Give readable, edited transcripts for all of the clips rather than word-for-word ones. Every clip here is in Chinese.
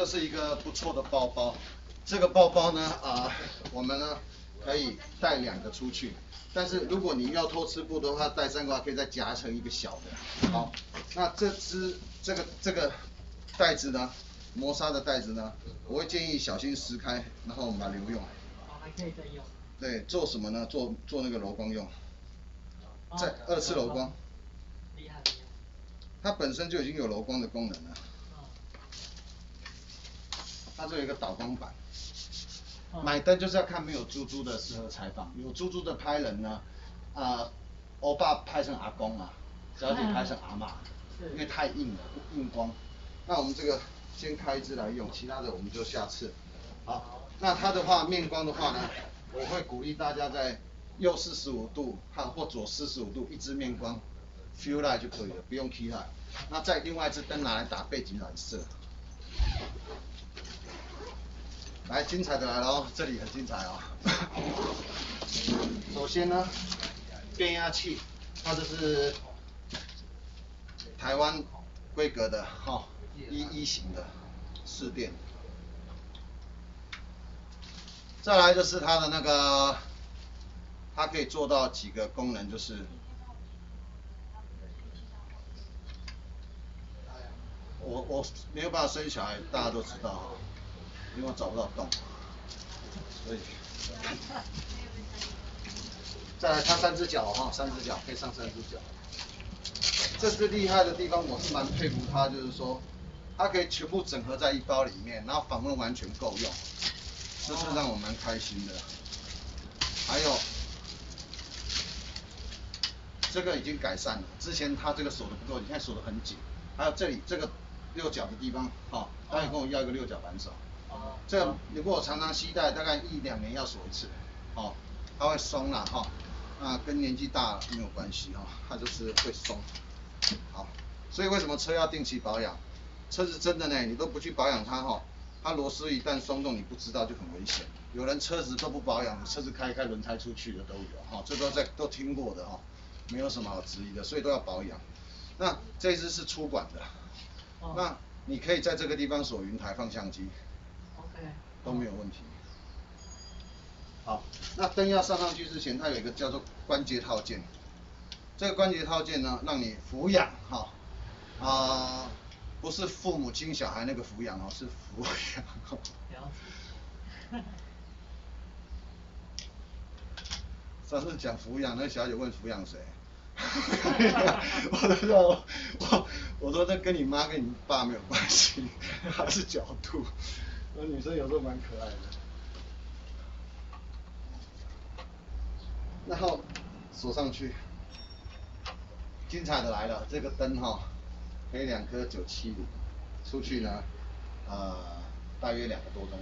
是一个不错的包包，这个包包呢我们呢可以带2个出去，但是如果你要偷吃布的话，带3个话可以再夹成一个小的。好，那这个袋子呢，磨砂的袋子呢，我会建议小心撕开，然后我们把它留用。还可以再用。对，做什么呢？做那个柔光用，在2次柔光。厉害。它本身就已经有柔光的功能了。它这有一个导光板。买灯就是要看没有珠珠的适合采访，有珠珠的拍人呢，欧巴拍成阿公啊，小姐拍成阿嬷，因为太硬了，硬光。那我们这个先开一支来用，其他的我们就下次。好，那它的话面光的话呢，我会鼓励大家在右45度或左45度一支面光 ，fill light 就可以了，不用 key light。那再另外一支灯拿来打背景染色。来，精彩的来了哦，这里很精彩哦。首先呢，变压器，它这是台湾规格的11型的4电。再来就是它的那个，它可以做到几个功能，就是我没有办法生小孩，大家都知道哈，因为我找不到洞，所以。再来，它3只脚3只脚可以上3只脚。这只厉害的地方，我是蛮佩服它，就是说，它可以全部整合在一包里面，然后访问完全够用，这是让我蛮开心的。还有，这个已经改善了，之前它这个锁的不够，你看锁的很紧。还有这里这个6角的地方，他也跟我要一个6角扳手。这个如果我常常携带，大概1、2年要锁一次，它会松了跟年纪大没有关系它就是会松。好，所以为什么车要定期保养？车子真的呢，你都不去保养它它螺丝一旦松动，你不知道就很危险。有人车子都不保养，车子开轮胎出去的都有这都听过的没有什么好质疑的，所以都要保养。那这一支是出管的，那你可以在这个地方锁云台放相机 ，OK， 都没有问题。好，那灯要上去之前，它有一个叫做关节套件。这个关节套件呢，让你抚养不是父母亲小孩那个抚养是抚养。上次讲抚养，那小姐问抚养谁？我说这跟你妈跟你爸没有关系，还是角度。那女生有时候蛮可爱的。然后锁上去，精彩的来了，这个灯可以2颗970，出去呢大约2个多钟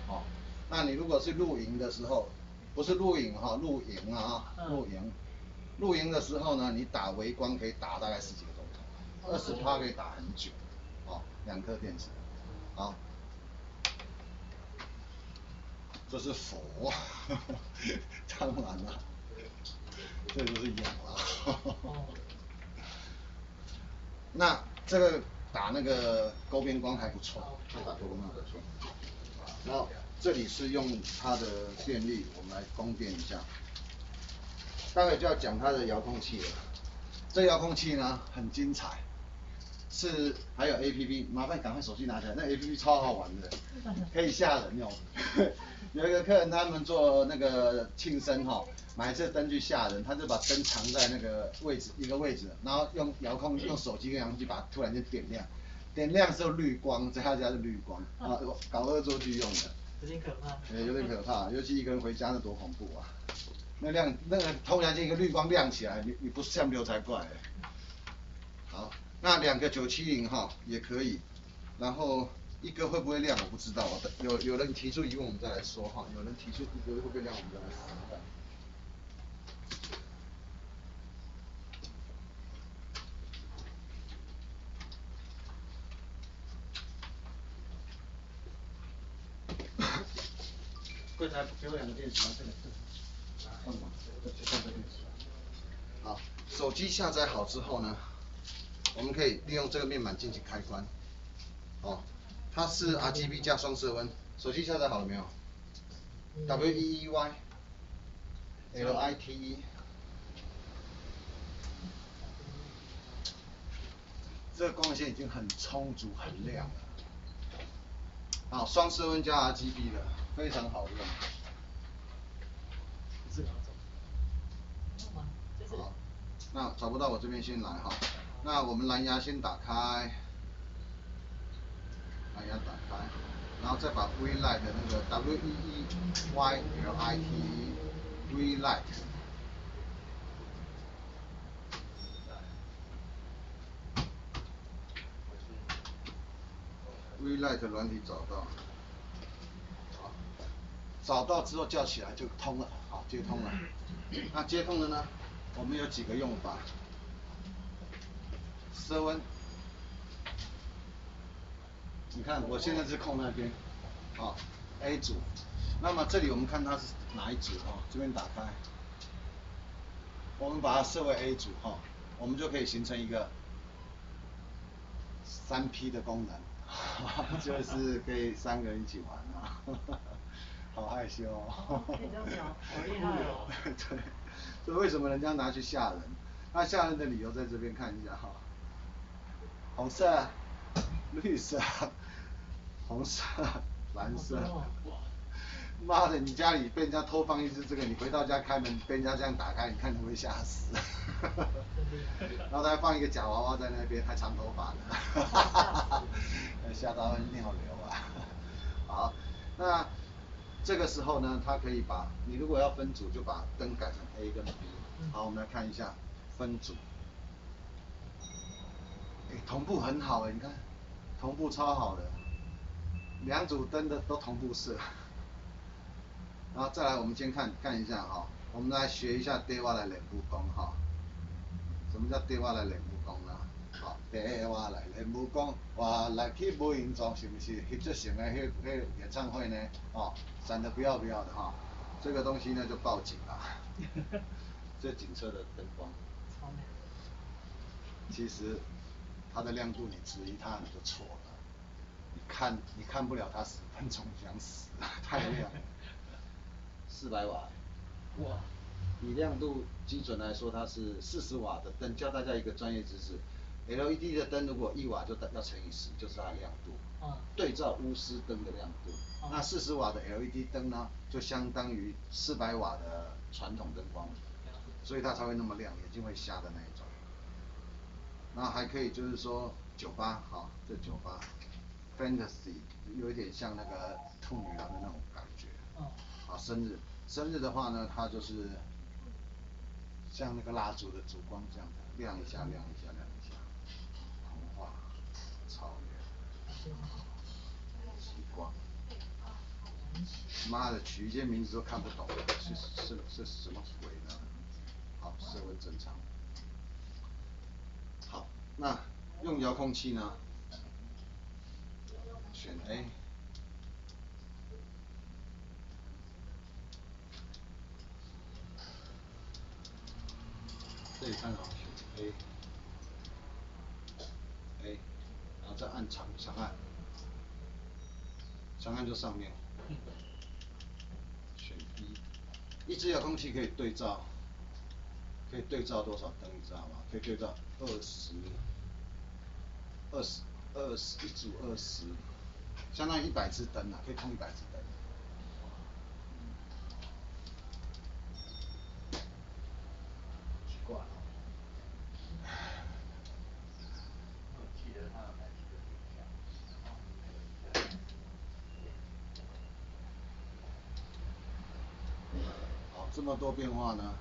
头那你如果是露营的时候，不是露营露营露营的时候呢，你打微光可以打大概10几个钟头，20%可以打很久2颗电池。好，这是佛，当然了，这就是养了。那这个打那个勾边光还不错，打勾边光不错。然后这里是用它的电力，我们来供电一下。待会就要讲它的遥控器了。这遥控器呢很精彩，还有 APP， 麻烦赶快手机拿起来，那 APP 超好玩的，可以吓人用。有一个客人他们做那个庆生买这灯去吓人，他就把灯藏在那个一个位置，然后用遥控用手机跟遥控器把它突然间点亮，点亮之后绿光，在他家是绿光搞恶作剧用的。有点可怕。有点可怕，尤其一个人回家那多恐怖啊！那个突然间一个绿光亮起来，你不像流才怪。好，那2个970也可以，然后一个会不会亮我不知道，有人提出疑问我们再来说有人提出一个会不会亮我们再来说。柜台给我2个电池吗？这个。好，手机下载好之后呢，我们可以利用这个面板进行开关。它是 RGB 加双色温，手机下载好了没有？WEEY LITE， 这个光线已经很充足、很亮了。好，双色温加 RGB 的，非常好用。是哪种？好，那找不到我这边先来哈。那我们蓝牙先打开，蓝牙打开，然后再把 WeLite 的那个 WEEYLITE WeLite 软体找到，好，找到之后叫起来就通了，好，接通了。那接通了呢，我们有几个用法。色温，你看我现在是控那边，好 A 组，那么这里我们看它是哪一组哦，这边打开，我们把它设为 A 组哈，我们就可以形成一个3P 的功能，就是可以3个人一起玩啊，好害羞哦。可以这样子哦，好厉害哦。对，所以为什么人家拿去吓人？那吓人的理由在这边看一下哈。红色、绿色、红色、蓝色。妈的，你家里被人家偷放一只这个，你回到家开门被人家这样打开，你看你会不会吓死？然后他还放一个假娃娃在那边，还长头发的，吓到尿流啊！好，那这个时候呢，它可以把你如果要分组，就把灯改成 A 跟 B。好，我们来看一下分组。同步很好你看，同步超好的，2组灯的都同步色。然后再来，我们先看一下哈，我们来学一下对我来练武功哈。什么叫对我来练武功呢？好，对我来练武功，我来去武营中是不是翕这型的那演唱会呢？哦，闪得不要的哈，这个东西呢就报警了。这警车的灯光。其实它的亮度你质疑它你就错了，你看不了它10分钟想死，太亮了。400瓦，哇！以亮度基准来说，它是40瓦的灯。教大家一个专业知识 ，LED 的灯如果1瓦就要乘以10，就是它的亮度。对照钨丝灯的亮度，那40瓦的 LED 灯呢，就相当于400瓦的传统灯光，所以它才会那么亮，眼睛会瞎的那一种。那还可以就是说酒吧，好，这酒吧 ，Fantasy 有一点像那个兔女郎的那种感觉。好，生日的话呢，它就是像那个蜡烛的烛光这样的，亮一下，童话，草原，极光。妈的，取一些名字都看不懂，是什么鬼呢？好，色温正常。好，那用遥控器呢？选 A。这里看好，选 A， 然后再按长按，长按就上面。选 B， 一支遥控器可以对照多少灯，你知道吗？可以对照20，一组20，相当于100支灯啊，可以控100支灯。奇怪哦。我记得它有哪几个选项。好，这么多变化呢？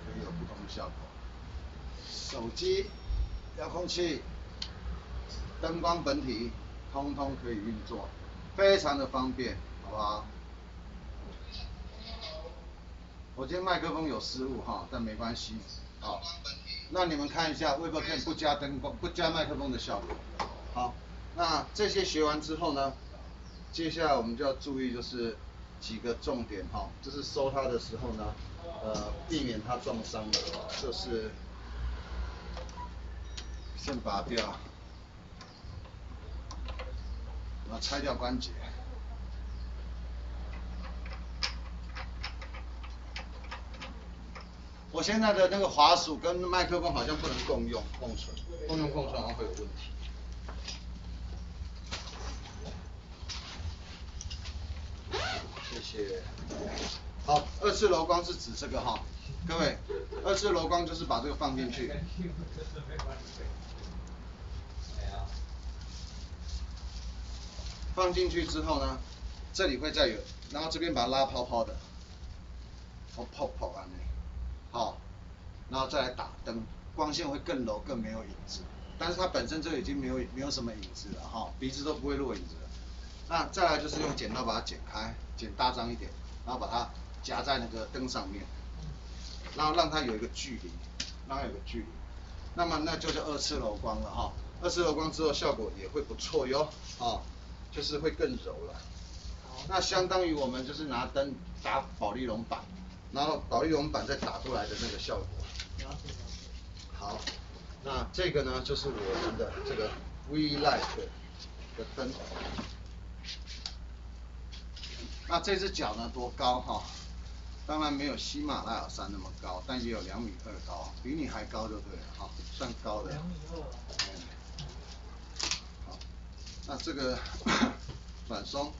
可以有不同的效果。手机、遥控器、灯光本体，通通可以运作，非常的方便，好不好？我今天麦克风有失误哈，但没关系。好，那你们看一下 Webcam 不加灯光、不加麦克风的效果。好，那这些学完之后呢，接下来我们就要注意就是几个重点哈，就是收它的时候呢，避免它撞伤的，就是先拔掉，然后拆掉关节。我现在的那个滑鼠跟麦克风好像不能共用共存，共存好像会有问题。谢谢。好，二次柔光是指这个哈，各位，二次柔光就是把这个放进去。放进去之后呢，这里会再有，然后这边把它拉泡泡的，泡完了，好，然后再来打灯，光线会更柔更没有影子，但是它本身这已经没有什么影子了哈，鼻子都不会落影子了。那再来就是用剪刀把它剪开，剪大张一点，然后把它夹在那个灯上面，然后让它有一个距离，那么那就叫二次柔光了哈。二次柔光之后效果也会不错哟，就是会更柔了。那相当于我们就是拿灯打保丽龙板，然后保丽龙板再打出来的那个效果。好，那这个呢就是我们的这个 V-Light 的灯。那这只脚呢多高哈？当然没有喜马拉雅山那么高，但也有2.2米高，比你还高就对了哈，算高的。2.2米。好，那这个转松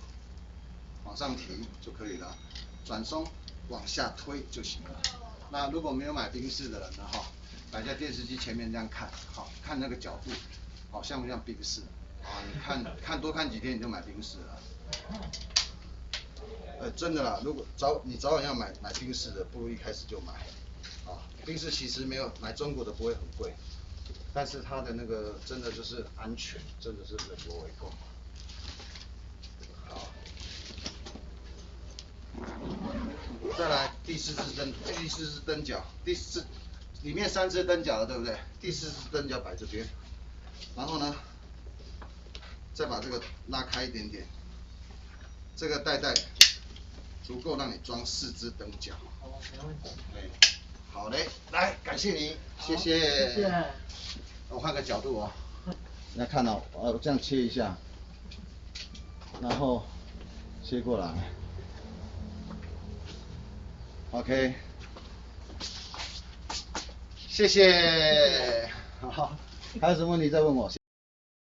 往上提就可以了，转松往下推就行了。那如果没有买宾士的人呢哈，摆在电视机前面这样看，好看那个角度，好像不像宾士？你多看几天你就买宾士了。真的啦，如果你早晚要买宾士的，不如一开始就买。宾士其实没有买中国的不会很贵，但是它的那个真的就是安全，真的是人不为过。好，再来第四只灯脚，里面3只灯脚了，对不对？第4只灯脚摆这边，然后呢，再把这个拉开一点点，这个袋足够让你装4只灯脚。没问题。好嘞，来，感谢你，谢谢。我换个角度哦，来看哦，我这样切一下，然后切过来 ，OK， 谢谢。好，还有什么问题再问我。